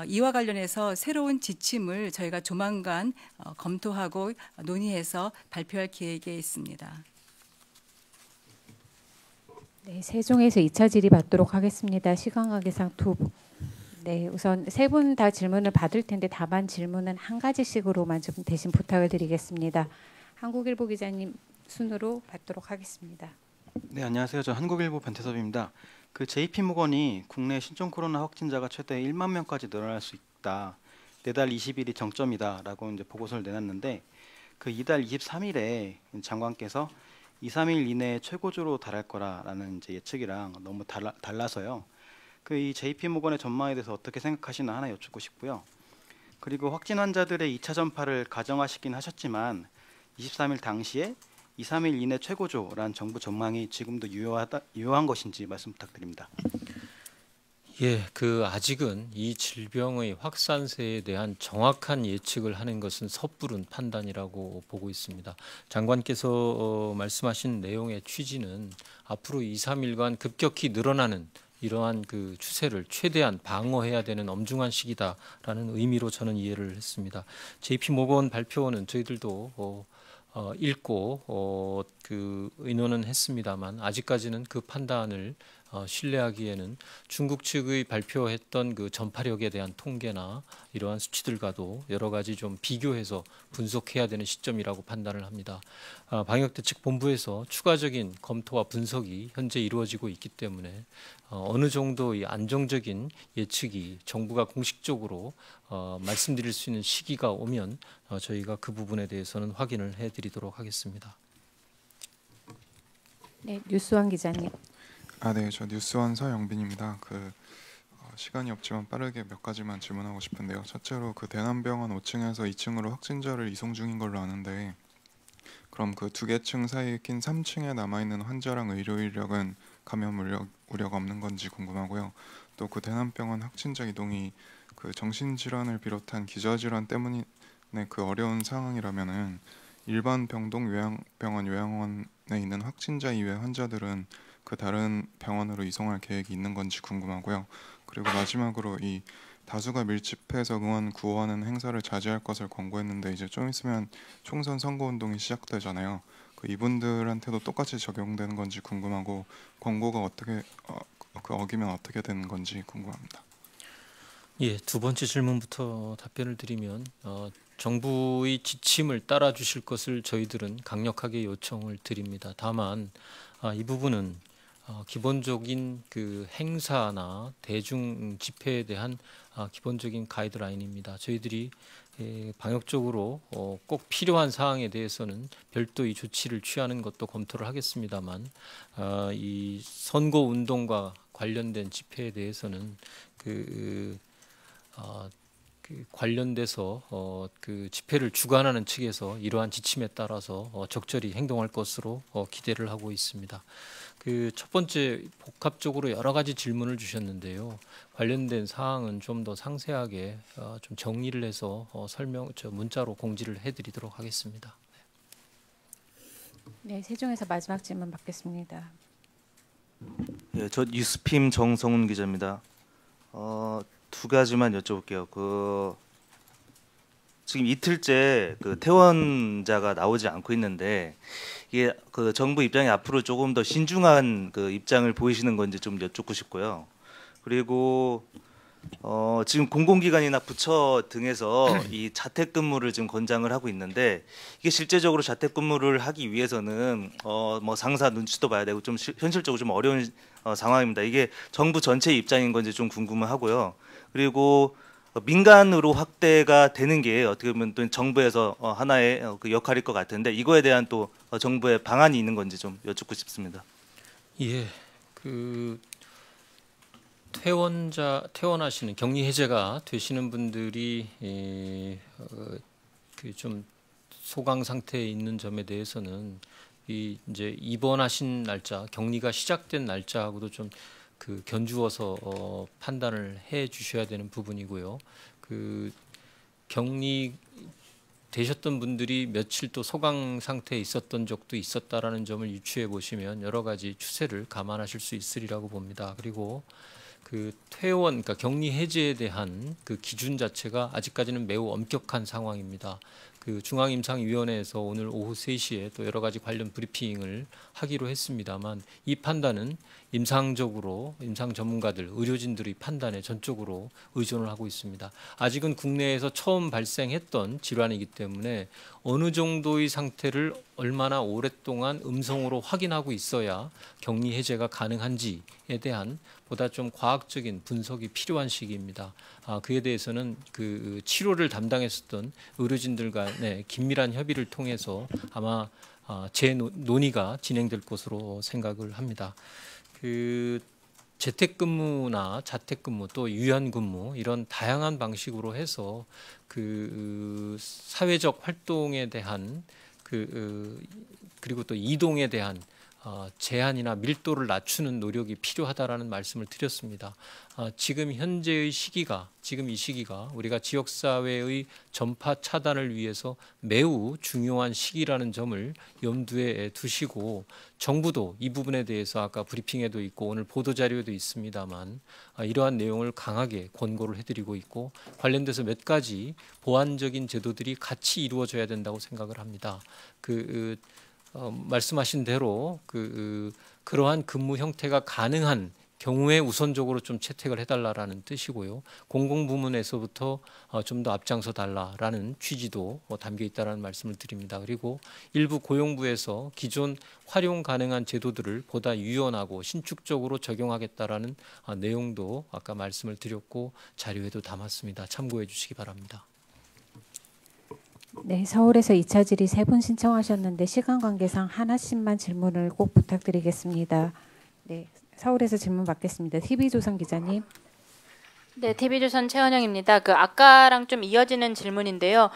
이와 관련해서 새로운 지침을 저희가 조만간 검토하고 논의해서 발표할 계획에 있습니다. 네, 세종에서 2차 질의 받도록 하겠습니다. 시간 관계상 네, 우선 세 분 다 질문을 받을 텐데 다만 질문은 한 가지씩으로만 좀 대신 부탁을 드리겠습니다. 한국일보 기자님 순으로 받도록 하겠습니다. 네, 안녕하세요. 저 한국일보 변태섭입니다. 그 JP모건이 국내 신종 코로나 확진자가 최대 1만 명까지 늘어날 수 있다. 내달 20일이 정점이다라고 이제 보고서를 내놨는데 그 이달 23일에 장관께서 2, 3일 이내에 최고조로 달할 거라는 이제 예측이랑 너무 달라서요. 그 이 JP 모건의 전망에 대해서 어떻게 생각하시나 하나 여쭙고 싶고요. 그리고 확진 환자들의 2차 전파를 가정하시긴 하셨지만 23일 당시에 2, 3일 이내 최고조라는 정부 전망이 지금도 유효한 것인지 말씀 부탁드립니다. 예, 아직은 이 질병의 확산세에 대한 정확한 예측을 하는 것은 섣부른 판단이라고 보고 있습니다. 장관께서 말씀하신 내용의 취지는 앞으로 2, 3일간 급격히 늘어나는 이러한 그 추세를 최대한 방어해야 되는 엄중한 시기다라는 의미로 저는 이해를 했습니다. JP 모건 발표는 저희들도 읽고 의논은 했습니다만 아직까지는 그 판단을 신뢰하기에는 중국 측의 발표했던 그 전파력에 대한 통계나 이러한 수치들과도 여러 가지 좀 비교해서 분석해야 되는 시점이라고 판단을 합니다. 방역대책본부에서 추가적인 검토와 분석이 현재 이루어지고 있기 때문에 어느 정도의 안정적인 예측이 정부가 공식적으로 말씀드릴 수 있는 시기가 오면 저희가 그 부분에 대해서는 확인을 해드리도록 하겠습니다. 네, 뉴스원 기자님. 네, 저 뉴스원 서영빈입니다. 시간이 없지만 빠르게 몇 가지만 질문하고 싶은데요. 첫째로 대남병원 5층에서 2층으로 확진자를 이송 중인 걸로 아는데, 그럼 그 두 개 층 사이에 낀 3층에 남아 있는 환자랑 의료 인력은 감염 우려가 없는 건지 궁금하고요. 또 그 대남병원 확진자 이동이 그 정신질환을 비롯한 기저질환 때문에 그 어려운 상황이라면은 일반 병동 요양병원 요양원에 있는 확진자 이외 환자들은 그 다른 병원으로 이송할 계획이 있는 건지 궁금하고요. 그리고 마지막으로 이 다수가 밀집해서 응원 구호하는 행사를 자제할 것을 권고했는데 이제 좀 있으면 총선 선거운동이 시작되잖아요. 이분들한테도 똑같이 적용되는 건지 궁금하고 권고가 어떻게 어기면 어떻게 되는 건지 궁금합니다. 예, 두 번째 질문부터 답변을 드리면 정부의 지침을 따라 주실 것을 저희들은 강력하게 요청을 드립니다. 다만 이 부분은 기본적인 그 행사나 대중 집회에 대한 기본적인 가이드라인입니다. 저희들이 방역적으로 꼭 필요한 사항에 대해서는 별도의 조치를 취하는 것도 검토를 하겠습니다만 이 선거 운동과 관련된 집회에 대해서는 관련돼서 그 집회를 주관하는 측에서 이러한 지침에 따라서 적절히 행동할 것으로 기대를 하고 있습니다. 첫 번째 복합적으로 여러 가지 질문을 주셨는데요. 관련된 사항은 좀 더 상세하게 좀 정리를 해서 문자로 공지를 해드리도록 하겠습니다. 네, 세종에서 마지막 질문 받겠습니다. 예, 저 뉴스핌 정성훈 기자입니다. 두 가지만 여쭤볼게요. 지금 이틀째 퇴원자가 나오지 않고 있는데 이게 정부 입장이 앞으로 조금 더 신중한 입장을 보이시는 건지 좀 여쭙고 싶고요. 그리고 지금 공공기관이나 부처 등에서 이 자택근무를 지금 권장을 하고 있는데 이게 실제적으로 자택근무를 하기 위해서는 뭐 상사 눈치도 봐야 되고 좀 현실적으로 좀 어려운 상황입니다. 이게 정부 전체 입장인 건지 좀 궁금하고요. 그리고 민간으로 확대가 되는 게 어떻게 보면 또 정부에서 하나의 그 역할일 것 같은데 이거에 대한 또 정부의 방안이 있는 건지 좀 여쭙고 싶습니다. 예, 퇴원하시는 격리 해제가 되시는 분들이 좀 소강 상태에 있는 점에 대해서는 이제 입원하신 날짜, 격리가 시작된 날짜하고도 좀 견주어서 판단을 해 주셔야 되는 부분이고요. 격리 되셨던 분들이 며칠 또 소강 상태에 있었던 적도 있었다라는 점을 유추해 보시면 여러 가지 추세를 감안하실 수 있으리라고 봅니다. 그리고 퇴원, 그러니까 격리 해제에 대한 기준 자체가 아직까지는 매우 엄격한 상황입니다. 중앙임상위원회에서 오늘 오후 3시에 또 여러 가지 관련 브리핑을 하기로 했습니다만 이 판단은 임상 전문가들, 의료진들의 판단에 전적으로 의존을 하고 있습니다. 아직은 국내에서 처음 발생했던 질환이기 때문에 어느 정도의 상태를 얼마나 오랫동안 음성으로 확인하고 있어야 격리 해제가 가능한지에 대한 보다 좀 과학적인 분석이 필요한 시기입니다. 그에 대해서는 치료를 담당했었던 의료진들 간의 긴밀한 협의를 통해서 아마 논의가 진행될 것으로 생각을 합니다. 그 재택근무나 자택근무 또 유연근무 이런 다양한 방식으로 해서 그 사회적 활동에 대한 그리고 또 이동에 대한 제한이나 밀도를 낮추는 노력이 필요하다라는 말씀을 드렸습니다. 지금 현재의 시기가 지금 이 시기가 우리가 지역사회의 전파 차단을 위해서 매우 중요한 시기라는 점을 염두에 두시고 정부도 이 부분에 대해서 아까 브리핑에도 있고 오늘 보도자료에도 있습니다만 이러한 내용을 강하게 권고를 해드리고 있고 관련돼서 몇 가지 보완적인 제도들이 같이 이루어져야 된다고 생각을 합니다. 말씀하신 대로 그러한 근무 형태가 가능한 경우에 우선적으로 좀 채택을 해달라라는 뜻이고요. 공공부문에서부터 좀 더 앞장서 달라라는 취지도 담겨 있다라는 말씀을 드립니다. 그리고 일부 고용부에서 기존 활용 가능한 제도들을 보다 유연하고 신축적으로 적용하겠다라는 내용도 아까 말씀을 드렸고 자료에도 담았습니다. 참고해 주시기 바랍니다. 네, 서울에서 2차 질의 3분 신청하셨는데 시간 관계상 하나씩만 질문을 꼭 부탁드리겠습니다. 네, 서울에서 질문 받겠습니다. TV조선 기자님. 네, TV조선 최은영입니다. 아까랑 좀 이어지는 질문인데요.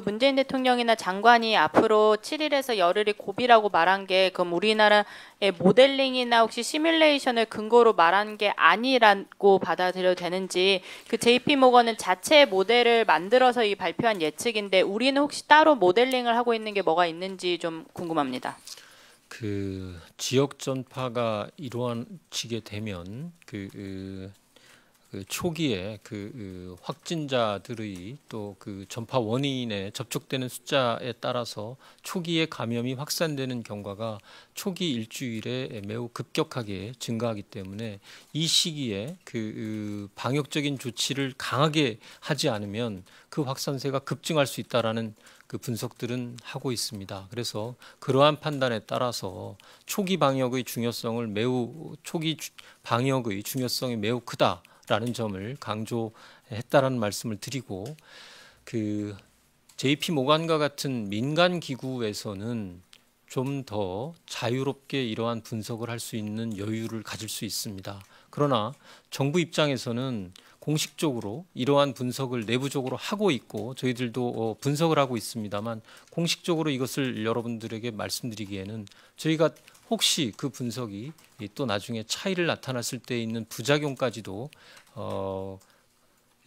문재인 대통령이나 장관이 앞으로 7일에서 열흘이 고비라고 말한 게 그럼 우리나라의 모델링이나 혹시 시뮬레이션을 근거로 말한 게 아니라고 받아들여도 되는지 JP모건은 자체 모델을 만들어서 이 발표한 예측인데 우리는 혹시 따로 모델링을 하고 있는 게 뭐가 있는지 좀 궁금합니다. 지역 전파가 이루어지게 되면 초기에 확진자들의 또 전파 원인에 접촉되는 숫자에 따라서 초기에 감염이 확산되는 경과가 초기 일주일에 매우 급격하게 증가하기 때문에 이 시기에 방역적인 조치를 강하게 하지 않으면 그 확산세가 급증할 수 있다라는 분석들은 하고 있습니다. 그래서 그러한 판단에 따라서 초기 방역의 중요성이 매우 크다라는 점을 강조했다라는 말씀을 드리고 JP모건과 같은 민간 기구에서는 좀 더 자유롭게 이러한 분석을 할 수 있는 여유를 가질 수 있습니다. 그러나 정부 입장에서는 공식적으로 이러한 분석을 내부적으로 하고 있고 저희들도 분석을 하고 있습니다만 공식적으로 이것을 여러분들에게 말씀드리기에는 저희가 혹시 그 분석이 또 나중에 차이를 나타났을 때 있는 부작용까지도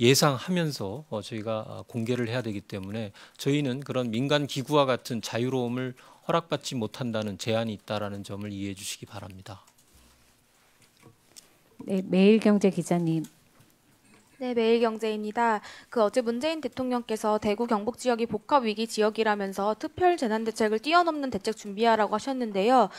예상하면서 저희가 공개를 해야 되기 때문에 저희는 그런 민간 기구와 같은 자유로움을 허락받지 못한다는 제한이 있다라는 점을 이해해 주시기 바랍니다. 네, 매일경제 기자님. 네, 매일경제입니다. 어제 문재인 대통령께서 대구 경북 지역이 복합 위기 지역이라면서 특별 재난 대책을 뛰어넘는 대책 준비하라고 하셨는데요.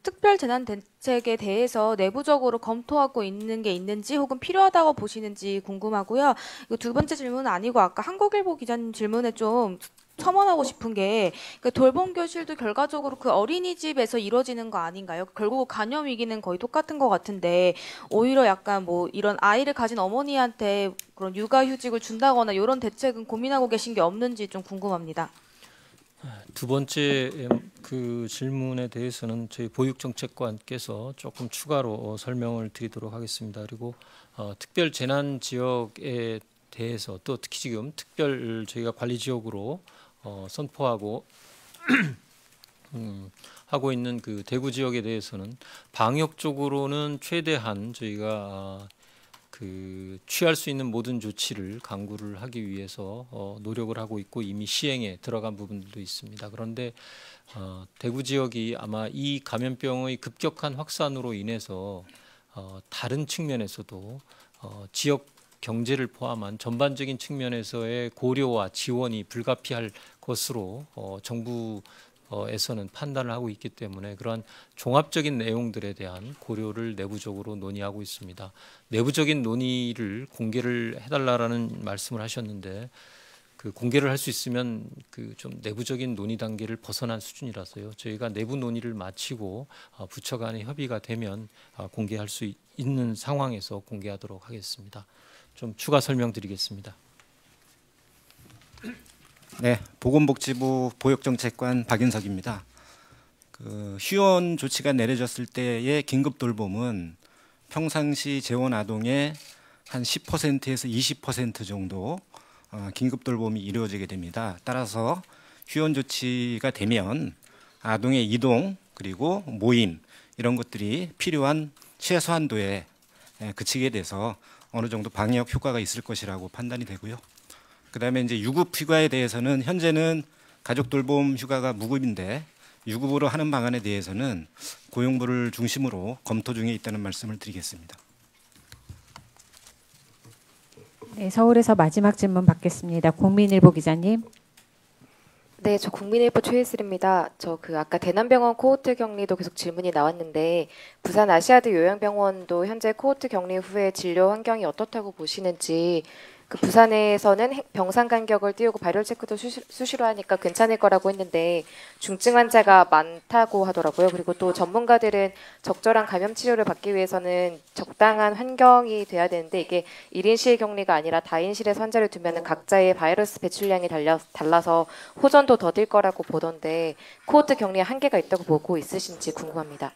특별 재난 대책에 대해서 내부적으로 검토하고 있는 게 있는지 혹은 필요하다고 보시는지 궁금하고요. 두 번째 질문은 아니고 아까 한국일보 기자님 질문에 좀 첨언하고 싶은 게 돌봄 교실도 결과적으로 어린이집에서 이루어지는 거 아닌가요? 결국 간염 위기는 거의 똑같은 것 같은데 오히려 약간 이런 아이를 가진 어머니한테 그런 육아휴직을 준다거나 이런 대책은 고민하고 계신 게 없는지 좀 궁금합니다. 두 번째 질문에 대해서는 저희 보육정책관께서 조금 추가로 설명을 드리도록 하겠습니다. 그리고 특별 재난 지역에 대해서 또 특히 지금 특별 저희가 관리 지역으로 선포하고 하고 있는 대구 지역에 대해서는 방역적으로는 최대한 저희가 취할 수 있는 모든 조치를 강구를 하기 위해서 노력을 하고 있고 이미 시행에 들어간 부분들도 있습니다. 그런데 대구 지역이 아마 이 감염병의 급격한 확산으로 인해서 다른 측면에서도 지역 경제를 포함한 전반적인 측면에서의 고려와 지원이 불가피할 것으로 정부에서는 판단을 하고 있기 때문에 그러한 종합적인 내용들에 대한 고려를 내부적으로 논의하고 있습니다. 내부적인 논의를 공개를 해달라라는 말씀을 하셨는데 공개를 할 수 있으면 좀 내부적인 논의 단계를 벗어난 수준이라서요. 저희가 내부 논의를 마치고 부처 간의 협의가 되면 공개할 수 있는 상황에서 공개하도록 하겠습니다. 좀 추가 설명드리겠습니다. 네, 보건복지부 보육정책관 박인석입니다. 그 휴원 조치가 내려졌을 때의 긴급 돌봄은 평상시 재원 아동의 한 10%에서 20% 정도 긴급 돌봄이 이루어지게 됩니다. 따라서 휴원 조치가 되면 아동의 이동 그리고 모임 이런 것들이 필요한 최소한도에 그치게 돼서 어느 정도 방역 효과가 있을 것이라고 판단이 되고요. 그다음에 이제 유급 휴가에 대해서는 현재는 가족 돌봄 휴가가 무급인데 유급으로 하는 방안에 대해서는 고용부를 중심으로 검토 중에 있다는 말씀을 드리겠습니다. 네, 서울에서 마지막 질문 받겠습니다. 국민일보 기자님. 네, 저 국민일보 최혜슬입니다. 저 그 아까 대남병원 코호트 격리도 계속 질문이 나왔는데 부산 아시아드 요양병원도 현재 코호트 격리 후에 진료 환경이 어떻다고 보시는지, 그 부산에서는 병상 간격을 띄우고 발열 체크도 수시로 하니까 괜찮을 거라고 했는데 중증 환자가 많다고 하더라고요. 그리고 또 전문가들은 적절한 감염 치료를 받기 위해서는 적당한 환경이 돼야 되는데 이게 1인실 격리가 아니라 다인실에서 환자를 두면 각자의 바이러스 배출량이 달라서 호전도 더딜 거라고 보던데 코호트 격리에 한계가 있다고 보고 있으신지 궁금합니다.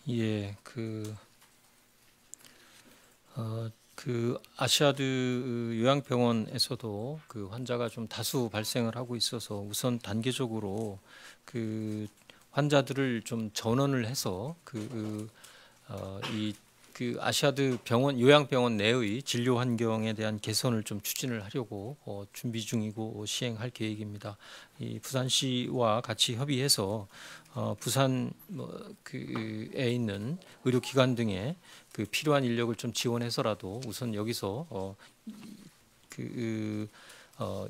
예, 그 아시아드 요양병원에서도 그 환자가 좀 다수 발생을 하고 있어서 우선 단계적으로 그 환자들을 좀 전원을 해서 그 아시아드 병원 요양병원 내의 진료 환경에 대한 개선을 좀 추진을 하려고 준비 중이고 시행할 계획입니다. 이 부산시와 같이 협의해서 부산에 있는 의료기관 등에 그 필요한 인력을 좀 지원해서라도 우선 여기서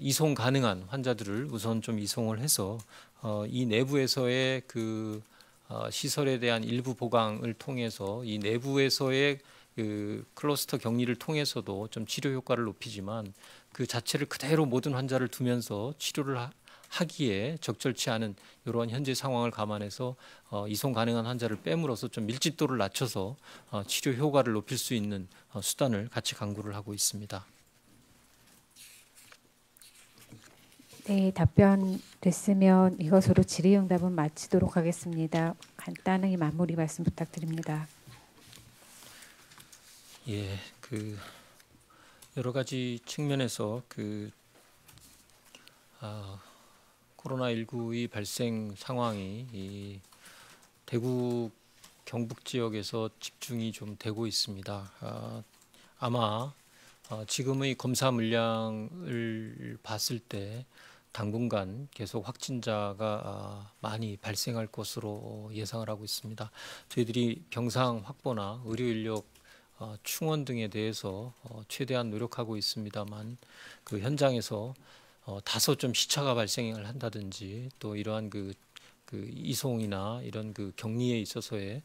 이송 가능한 환자들을 우선 좀 이송을 해서 이 내부에서의 그 시설에 대한 일부 보강을 통해서 이 내부에서의 그 클러스터 격리를 통해서도 좀 치료 효과를 높이지만 그 자체를 그대로 모든 환자를 두면서 치료를 하기에 적절치 않은 이러한 현재 상황을 감안해서 이송 가능한 환자를 빼므로써 좀 밀집도를 낮춰서 치료 효과를 높일 수 있는 수단을 같이 강구를 하고 있습니다. 네, 답변 됐으면 이것으로 질의응답은 마치도록 하겠습니다. 간단하게 마무리 말씀 부탁드립니다. 예, 그 여러 가지 측면에서 코로나19의 발생 상황이 이 대구 경북 지역에서 집중이 좀 되고 있습니다. 아마 지금의 검사 물량을 봤을 때 당분간 계속 확진자가 많이 발생할 것으로 예상을 하고 있습니다. 저희들이 병상 확보나 의료 인력 충원 등에 대해서 최대한 노력하고 있습니다만 그 현장에서 다소 좀 시차가 발생을 한다든지 또 이러한 그 이송이나 이런 그 격리에 있어서의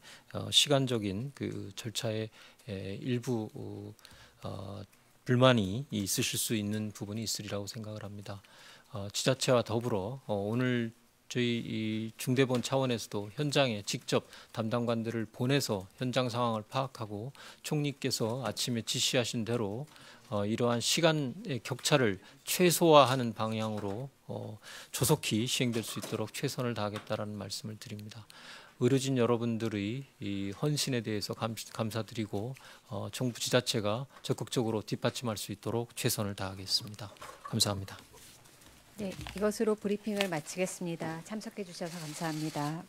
시간적인 그 절차에 일부 불만이 있으실 수 있는 부분이 있으리라고 생각을 합니다. 지자체와 더불어 오늘 저희 이 중대본 차원에서도 현장에 직접 담당관들을 보내서 현장 상황을 파악하고 총리께서 아침에 지시하신 대로 이러한 시간의 격차를 최소화하는 방향으로 조속히 시행될 수 있도록 최선을 다하겠다라는 말씀을 드립니다. 의료진 여러분들의 이 헌신에 대해서 감사드리고 정부 지자체가 적극적으로 뒷받침할 수 있도록 최선을 다하겠습니다. 감사합니다. 네, 이것으로 브리핑을 마치겠습니다. 참석해 주셔서 감사합니다.